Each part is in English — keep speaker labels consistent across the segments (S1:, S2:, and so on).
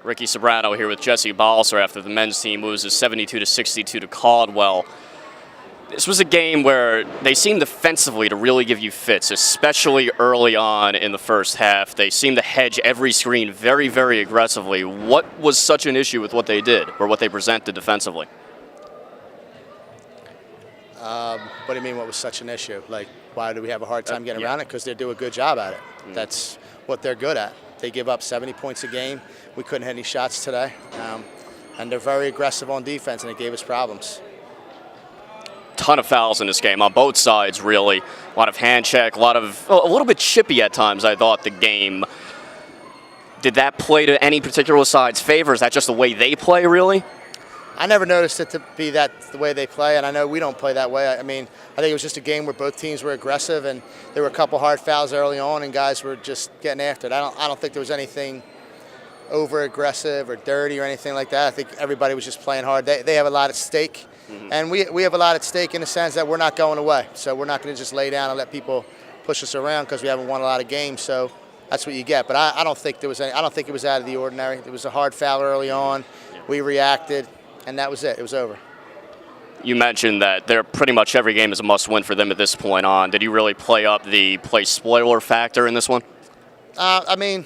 S1: Ricky Sobrano here with Jesse Balcer after the men's team loses 72-62 to Caldwell. This was a game where they seemed defensively to really give you fits, especially early on in the first half. They seemed to hedge every screen very, very aggressively. What was such an issue with what they did or what they presented defensively?
S2: What do you mean, what was such an issue? Like, why do we have a hard time getting around it? Because they do a good job at it. That's what they're good at. They give up 70 points a game. We couldn't hit any shots today. And they're very aggressive on defense, and it gave us problems.
S1: Ton of fouls in this game on both sides, really. A lot of hand check, a little bit chippy at times, I thought, the game. Did that play to any particular side's favor? Is that just the way they play, really?
S2: I never noticed it to be the way they play, and I know we don't play that way. I mean, I think it was just a game where both teams were aggressive, and there were a couple hard fouls early on, and guys were just getting after it. I don't think there was anything over-aggressive or dirty or anything like that. I think everybody was just playing hard. They have a lot at stake, and we have a lot at stake in the sense that we're not going away. So we're not going to just lay down and let people push us around because we haven't won a lot of games. So that's what you get. But I don't think there was any. I don't think it was out of the ordinary. There was a hard foul early on. We reacted. And that was it. It was over.
S1: You mentioned that pretty much every game is a must-win for them at this point on. Did you really play up the play spoiler factor in this one?
S2: I mean,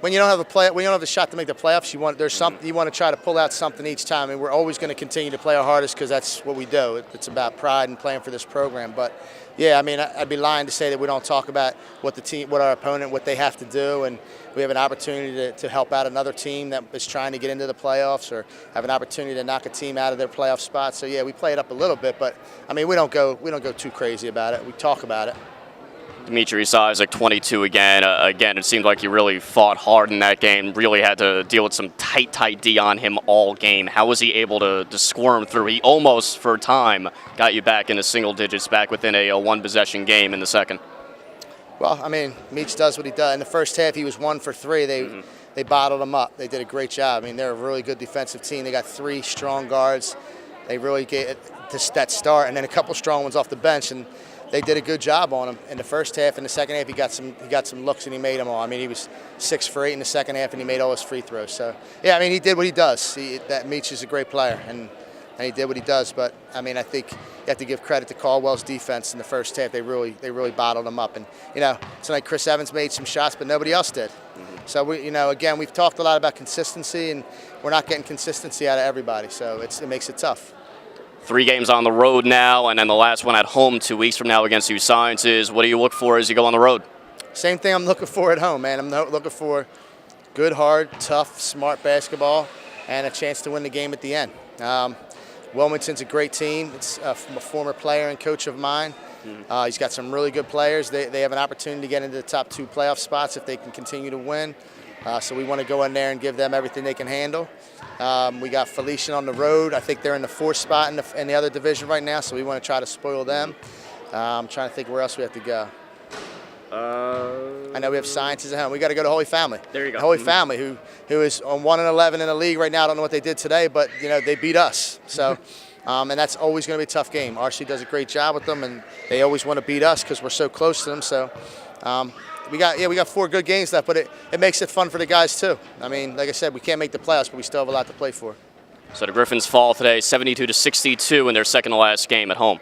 S2: when you don't have the shot to make the playoffs, you want to try to pull out something each time. And we're always going to continue to play our hardest because that's what we do. It's about pride and playing for this program. But yeah, I mean, I'd be lying to say that we don't talk about what our opponent, what they have to do, and we have an opportunity to help out another team that is trying to get into the playoffs or have an opportunity to knock a team out of their playoff spot. So yeah, we play it up a little bit, but I mean, we don't go too crazy about it. We talk about it.
S1: Dimitri Isaac, 22 again. Again, it seemed like you really fought hard in that game. Really had to deal with some tight D on him all game. How was he able to squirm through? He almost, for a time, got you back into single digits, back within a one-possession game in the second.
S2: Well, I mean, Meach does what he does. In the first half, he was 1 for 3. They bottled him up. They did a great job. I mean, they're a really good defensive team. They got 3 strong guards. They really gave that start, and then a couple strong ones off the bench, and they did a good job on him in the first half. In the second half, he got some looks, and he made them all. I mean, he was 6 for 8 in the second half, and he made all his free throws. So, yeah, I mean, he did what he does. That Meach is a great player, and he did what he does. But I mean, I think you have to give credit to Caldwell's defense in the first half. They really bottled him up. And tonight Chris Evans made some shots, but nobody else did. So again, we've talked a lot about consistency, and we're not getting consistency out of everybody. So it makes it tough.
S1: 3 games on the road now, and then the last one at home 2 weeks from now against U Sciences. What do you look for as you go on the road? Same
S2: thing I'm looking for at home, man. I'm looking for good, hard, tough, smart basketball and a chance to win the game at the end. Wilmington's a great team. It's a former player and coach of mine. He's got some really good players. They have an opportunity to get into the top 2 playoff spots if they can continue to win. So we want to go in there and give them everything they can handle. We got Felician on the road. I think they're in the 4th spot in the other division right now, so we want to try to spoil them. I'm trying to think where else we have to go. I know we have Sciences at home. We got to go to Holy Family.
S1: There you go.
S2: Holy Family, who is on 1-11 in the league right now. I don't know what they did today, but they beat us. So, and that's always going to be a tough game. RC does a great job with them, and they always want to beat us because we're so close to them. So, we got 4 good games left, but it makes it fun for the guys too. I mean, like I said, we can't make the playoffs, but we still have a lot to play for.
S1: So the Griffins fall today, 72-62 in their second to last game at home.